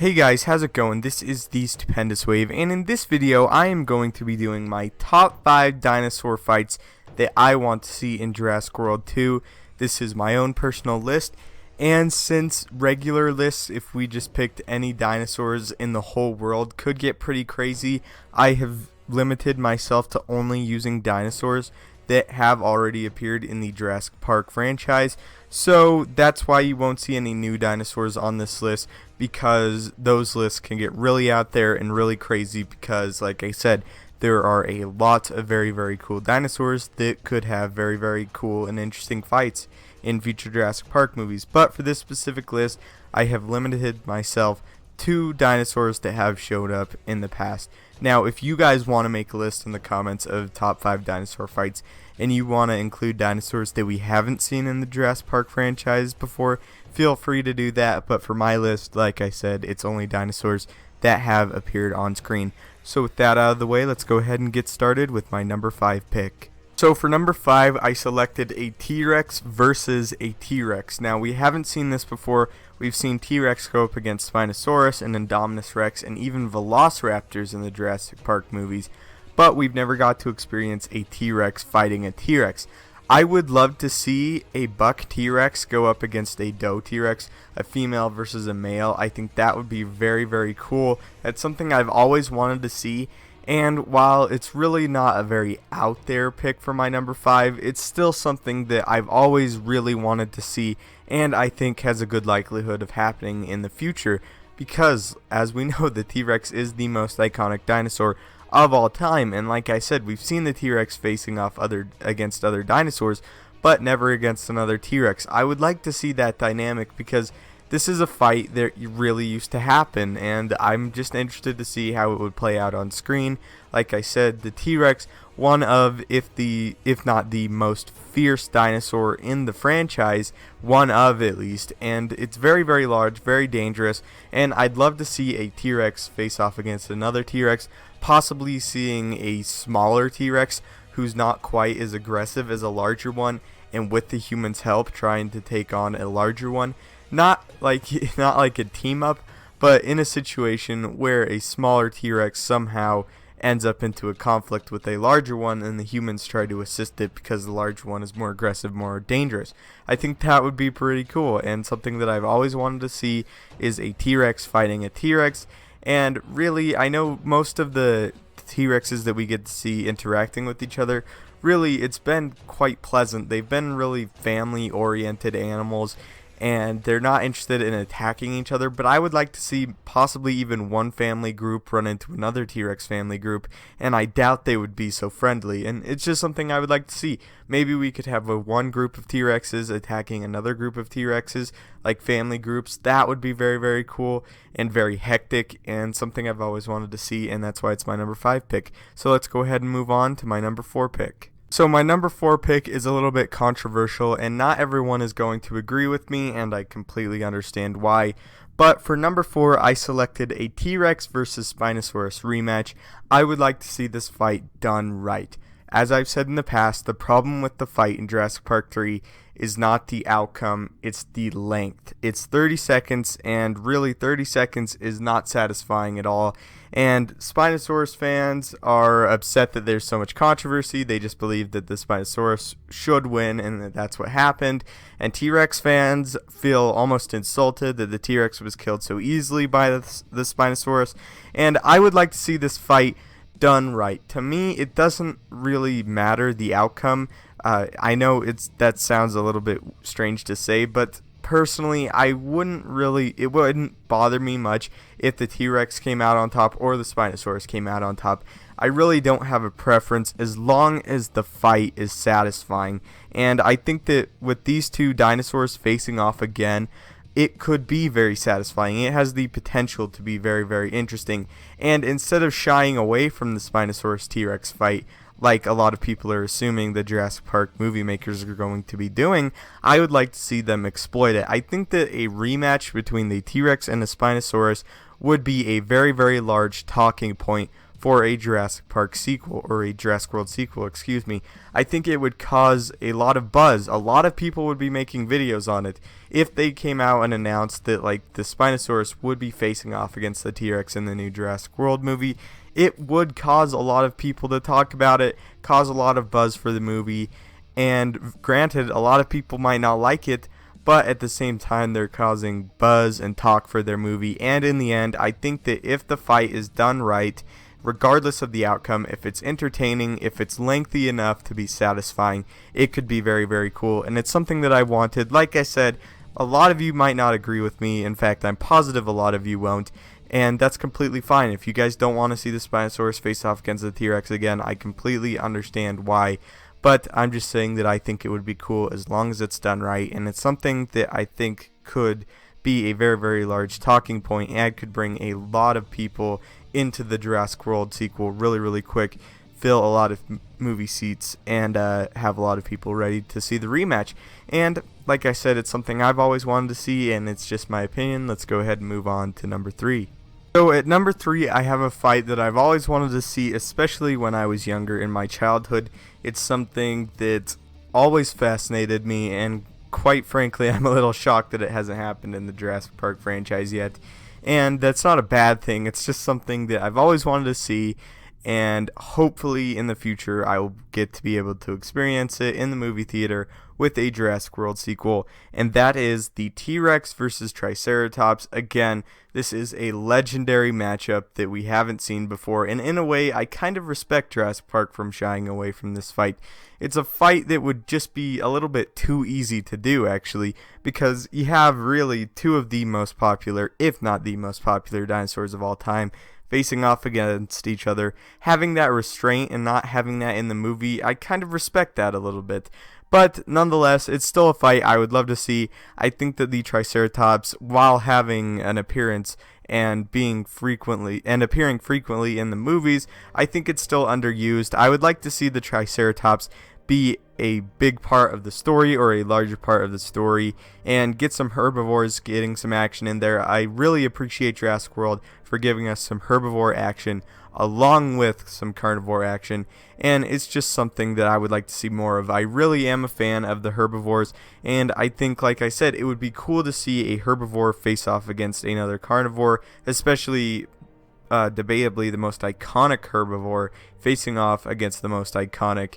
Hey guys, how's it going? This is the Stupendous Wave, and in this video I am going to be doing my top 5 dinosaur fights that I want to see in Jurassic World 2. This is my own personal list, and since regular lists, if we just picked any dinosaurs in the whole world, could get pretty crazy, I have limited myself to only using dinosaurs that have already appeared in the Jurassic Park franchise. So that's why you won't see any new dinosaurs on this list, because those lists can get really out there and really crazy because, like I said, there are a lot of very cool dinosaurs that could have very cool and interesting fights in future Jurassic Park movies. But for this specific list, I have limited myself to dinosaurs that have showed up in the past. Now, if you guys want to make a list in the comments of top 5 dinosaur fights, and you want to include dinosaurs that we haven't seen in the Jurassic Park franchise before, feel free to do that. But for my list, like I said, it's only dinosaurs that have appeared on screen. So with that out of the way, let's go ahead and get started with my number 5 pick. So for number 5, I selected a T-Rex versus a T-Rex. Now, we haven't seen this before. We've seen T-Rex go up against Spinosaurus and Indominus Rex and even Velociraptors in the Jurassic Park movies, but we've never got to experience a T-Rex fighting a T-Rex. I would love to see a buck T-Rex go up against a doe T-Rex, a female versus a male. I think that would be very cool. That's something I've always wanted to see. And while it's really not a very out there pick for my number 5, it's still something that I've always really wanted to see, and I think has a good likelihood of happening in the future, because as we know, the T-Rex is the most iconic dinosaur of all time. And like I said, we've seen the T-Rex facing off against other dinosaurs, but never against another T-Rex. I would like to see that dynamic, because this is a fight that really used to happen, and I'm just interested to see how it would play out on screen. Like I said, the T-Rex, one of, if not the most fierce dinosaur in the franchise, one of at least, and it's very large, very dangerous, and I'd love to see a T-Rex face off against another T-Rex, possibly seeing a smaller T-Rex who's not quite as aggressive as a larger one, and with the humans' help trying to take on a larger one. Not like a team up, but in a situation where a smaller T-Rex somehow ends up into a conflict with a larger one, and the humans try to assist it because the larger one is more aggressive, more dangerous. I think that would be pretty cool, and something that I've always wanted to see is a T-Rex fighting a T-Rex. And really, I know most of the T-Rexes that we get to see interacting with each other, really, it's been quite pleasant. They've been really family-oriented animals, and they're not interested in attacking each other, but I would like to see possibly even one family group run into another T-Rex family group, and I doubt they would be so friendly, and it's just something I would like to see. Maybe we could have one group of T-Rexes attacking another group of T-Rexes, like family groups. That would be very cool and very hectic, and something I've always wanted to see, and that's why it's my number 5 pick. So let's go ahead and move on to my number 4 pick. So my number 4 pick is a little bit controversial, and not everyone is going to agree with me, and I completely understand why. But for number 4, I selected a T-Rex versus Spinosaurus rematch. I would like to see this fight done right. As I've said in the past, the problem with the fight in Jurassic Park 3 is not the outcome, it's the length. It's 30 seconds, and really 30 seconds is not satisfying at all. And Spinosaurus fans are upset that there's so much controversy. They just believe that the Spinosaurus should win, and that that's what happened. And T-Rex fans feel almost insulted that the T-Rex was killed so easily by the Spinosaurus. And I would like to see this fight done right. To me, it doesn't really matter the outcome. I know that sounds a little bit strange to say, but personally, it wouldn't bother me much if the T-Rex came out on top or the Spinosaurus came out on top. I really don't have a preference as long as the fight is satisfying. And I think that with these two dinosaurs facing off again, it could be very satisfying. It has the potential to be very interesting. And instead of shying away from the Spinosaurus T-Rex fight, like a lot of people are assuming the Jurassic Park movie makers are going to be doing, I would like to see them exploit it. I think that a rematch between the T-Rex and the Spinosaurus would be a very large talking point for a Jurassic Park sequel, or a Jurassic World sequel, excuse me. I think it would cause a lot of buzz. A lot of people would be making videos on it if they came out and announced that like the Spinosaurus would be facing off against the T-Rex in the new Jurassic World movie. It would cause a lot of people to talk about it, cause a lot of buzz for the movie, and granted, a lot of people might not like it, but at the same time, they're causing buzz and talk for their movie. And in the end, I think that if the fight is done right, regardless of the outcome, if it's entertaining, if it's lengthy enough to be satisfying, it could be very, very cool. And it's something that I wanted. Like I said, a lot of you might not agree with me. In fact, I'm positive a lot of you won't. And that's completely fine. If you guys don't want to see the Spinosaurus face off against the T-Rex again, I completely understand why. But I'm just saying that I think it would be cool as long as it's done right. And it's something that I think could be a very, very large talking point and could bring a lot of people into the Jurassic World sequel really, really quick, fill a lot of movie seats, and have a lot of people ready to see the rematch. And like I said, it's something I've always wanted to see, and it's just my opinion. Let's go ahead and move on to number 3. So at number 3, I have a fight that I've always wanted to see, especially when I was younger in my childhood. It's something that always fascinated me, and quite frankly, I'm a little shocked that it hasn't happened in the Jurassic Park franchise yet. And that's not a bad thing. It's just something that I've always wanted to see, and hopefully in the future I will get to be able to experience it in the movie theater with a Jurassic World sequel, and that is the T-Rex versus Triceratops. Again, this is a legendary matchup that we haven't seen before, and in a way, I kind of respect Jurassic Park from shying away from this fight. It's a fight that would just be a little bit too easy to do, actually, because you have really two of the most popular, if not the most popular dinosaurs of all time, facing off against each other. Having that restraint and not having that in the movie, I kind of respect that a little bit. But nonetheless, it's still a fight I would love to see. I think that the Triceratops, while having an appearance and appearing frequently in the movies, I think it's still underused. I would like to see the Triceratops be a big part of the story, or a larger part of the story, and get some herbivores getting some action in there. I really appreciate Jurassic World for giving us some herbivore action along with some carnivore action, and it's just something that I would like to see more of. I really am a fan of the herbivores, and I think, like I said, it would be cool to see a herbivore face off against another carnivore, especially debatably the most iconic herbivore facing off against the most iconic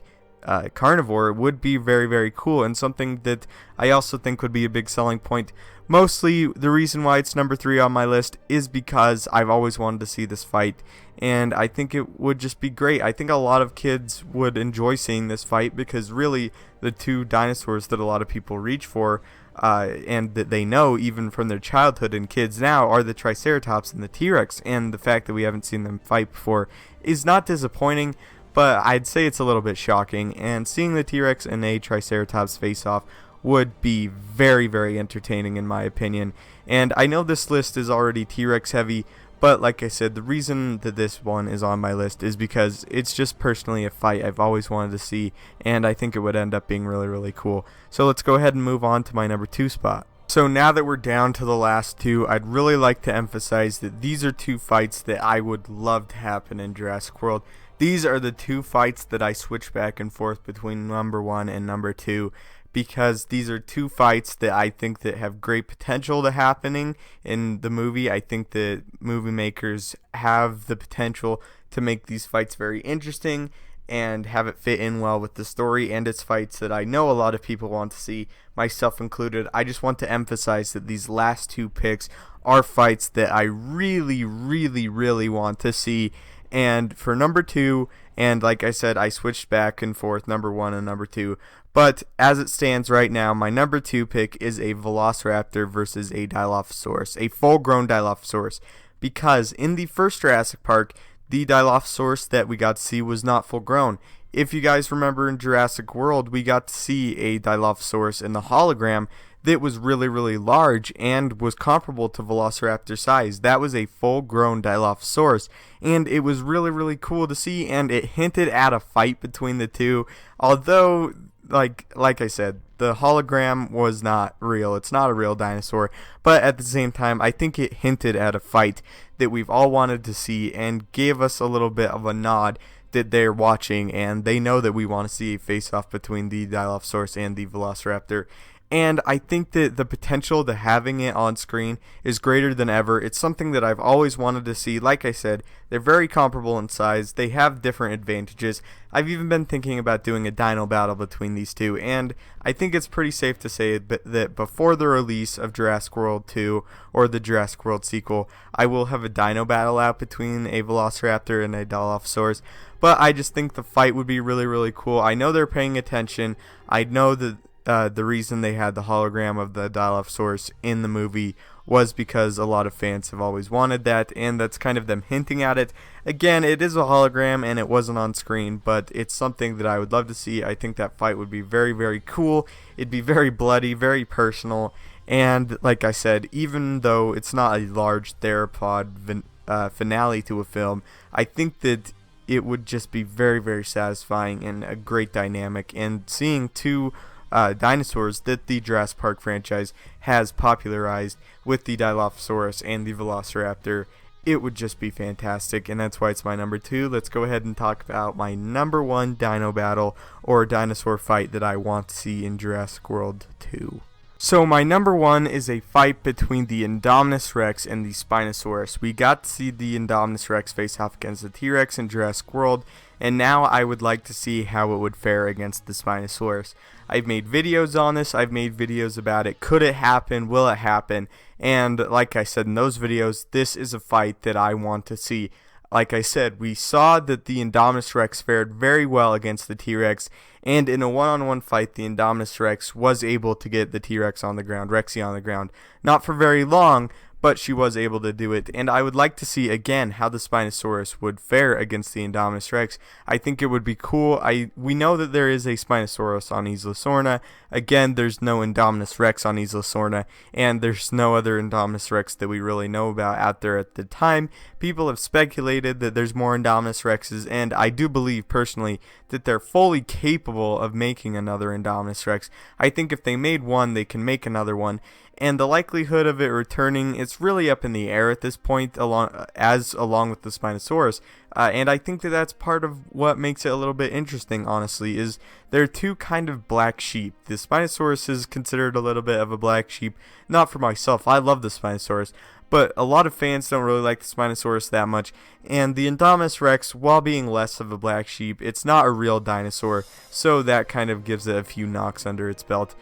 carnivore. Would be very, very cool, and something that I also think would be a big selling point. Mostly the reason why it's number 3 on my list is because I've always wanted to see this fight, and I think it would just be great. I think a lot of kids would enjoy seeing this fight, because really the two dinosaurs that a lot of people reach for and that they know even from their childhood and kids now are the Triceratops and the T-Rex, and the fact that we haven't seen them fight before is not disappointing, but I'd say it's a little bit shocking. And seeing the T-Rex and a Triceratops face off would be very, very entertaining in my opinion. And I know this list is already T-Rex heavy, but like I said, the reason that this one is on my list is because it's just personally a fight I've always wanted to see, and I think it would end up being really, really cool. So let's go ahead and move on to my number 2 spot. So now that we're down to the last 2, I'd really like to emphasize that these are 2 fights that I would love to happen in Jurassic World. These are the 2 fights that I switch back and forth between number 1 and number 2, because these are 2 fights that I think that have great potential to happening in the movie. I think that movie makers have the potential to make these fights very interesting and have it fit in well with the story, and it's fights that I know a lot of people want to see, myself included. I just want to emphasize that these last 2 picks are fights that I really, really, really want to see. And for number 2, and like I said, I switched back and forth number 1 and number 2, but as it stands right now, my number 2 pick is a Velociraptor versus a Dilophosaurus, a full-grown Dilophosaurus, because in the first Jurassic Park, the Dilophosaurus that we got to see was not full-grown. If you guys remember in Jurassic World, we got to see a Dilophosaurus in the hologram that was really, really large and was comparable to Velociraptor size. That was a full-grown Dilophosaurus, and it was really, really cool to see, and it hinted at a fight between the two, although like I said, the hologram was not real. It's not a real dinosaur, but at the same time, I think it hinted at a fight that we've all wanted to see and gave us a little bit of a nod that they're watching and they know that we want to see a face-off between the Dilophosaurus and the Velociraptor. And I think that the potential to having it on screen is greater than ever. It's something that I've always wanted to see. Like I said, they're very comparable in size. They have different advantages. I've even been thinking about doing a dino battle between these two. And I think it's pretty safe to say that before the release of Jurassic World 2 or the Jurassic World sequel, I will have a dino battle out between a Velociraptor and a Dilophosaurus. But I just think the fight would be really, really cool. I know they're paying attention. I know that the reason they had the hologram of the Dilophosaurus in the movie was because a lot of fans have always wanted that, and that's kind of them hinting at it. Again, it is a hologram and it wasn't on screen, but it's something that I would love to see. I think that fight would be very, very cool. It'd be very bloody, very personal, and like I said, even though it's not a large theropod finale to a film, I think that it would just be very, very satisfying and a great dynamic, and seeing two dinosaurs that the Jurassic Park franchise has popularized with the Dilophosaurus and the Velociraptor, it would just be fantastic, and that's why it's my number 2. Let's go ahead and talk about my number 1 dino battle or dinosaur fight that I want to see in Jurassic World 2. So my number 1 is a fight between the Indominus Rex and the Spinosaurus. We got to see the Indominus Rex face off against the T-Rex in Jurassic World, and now I would like to see how it would fare against the Spinosaurus. I've made videos on this, I've made videos about it. Could it happen? Will it happen? And like I said in those videos, this is a fight that I want to see. Like I said, we saw that the Indominus Rex fared very well against the T-Rex, and in a one-on-one fight, the Indominus Rex was able to get the T-Rex on the ground, Rexy on the ground. Not for very long, but she was able to do it, and I would like to see again how the Spinosaurus would fare against the Indominus Rex. I think it would be cool. We know that there is a Spinosaurus on Isla Sorna. Again, there's no Indominus Rex on Isla Sorna, and there's no other Indominus Rex that we really know about out there at the time. People have speculated that there's more Indominus Rexes, and I do believe personally that they're fully capable of making another Indominus Rex. I think if they made one, they can make another one. And the likelihood of it returning, it's really up in the air at this point, along with the Spinosaurus. And I think that that's part of what makes it a little bit interesting, honestly, is they're two kind of black sheep. The Spinosaurus is considered a little bit of a black sheep. Not for myself, I love the Spinosaurus, but a lot of fans don't really like the Spinosaurus that much. And the Indominus Rex, while being less of a black sheep, it's not a real dinosaur, so that kind of gives it a few knocks under its belt,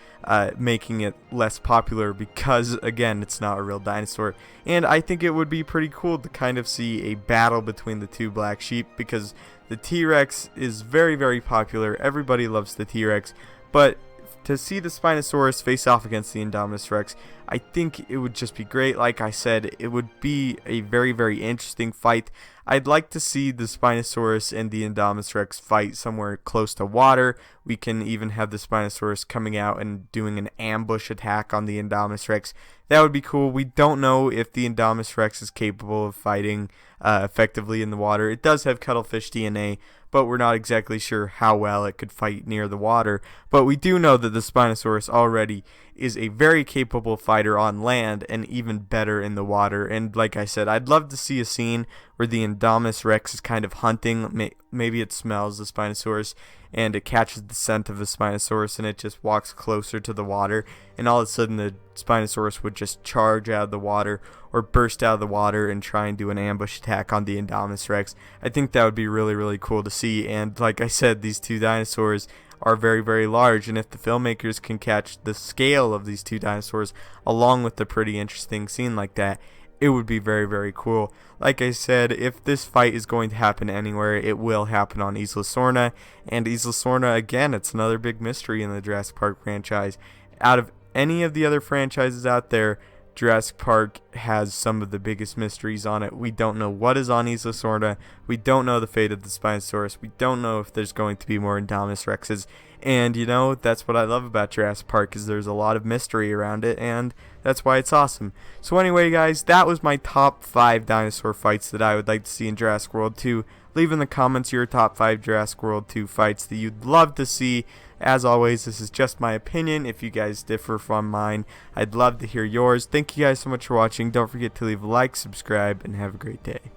making it less popular because, again, it's not a real dinosaur. And I think it would be pretty cool to kind of see a battle between the two black sheep, because the T-Rex is very, very popular. Everybody loves the T-Rex, but to see the Spinosaurus face off against the Indominus Rex, I think it would just be great. Like I said, it would be a very, very interesting fight. I'd like to see the Spinosaurus and the Indominus Rex fight somewhere close to water. We can even have the Spinosaurus coming out and doing an ambush attack on the Indominus Rex. That would be cool. We don't know if the Indominus Rex is capable of fighting effectively in the water. It does have cuttlefish DNA, but we're not exactly sure how well it could fight near the water. But we do know that the Spinosaurus already is a very capable fighter on land and even better in the water. And like I said, I'd love to see a scene where the Indominus Rex is kind of hunting. Maybe it smells the Spinosaurus and it catches the scent of the Spinosaurus and it just walks closer to the water, and all of a sudden the Spinosaurus would just charge out of the water or burst out of the water and try and do an ambush attack on the Indominus Rex. I think that would be really, really cool to see. And like I said, these two dinosaurs are very, very large, and if the filmmakers can catch the scale of these two dinosaurs along with the pretty interesting scene like that, it would be very, very cool. Like I said, if this fight is going to happen anywhere, it will happen on Isla Sorna. And Isla Sorna, again, it's another big mystery in the Jurassic Park franchise. Out of any of the other franchises out there, Jurassic Park has some of the biggest mysteries on it. We don't know what is on Isla Sorna. We don't know the fate of the Spinosaurus. We don't know if there's going to be more Indominus Rexes. And, you know, that's what I love about Jurassic Park, is there's a lot of mystery around it, and that's why it's awesome. So anyway, guys, that was my top 5 dinosaur fights that I would like to see in Jurassic World 2. leave in the comments your top 5 Jurassic World 2 fights that you'd love to see. As always, this is just my opinion. If you guys differ from mine, I'd love to hear yours. Thank you guys so much for watching. Don't forget to leave a like, subscribe, and have a great day.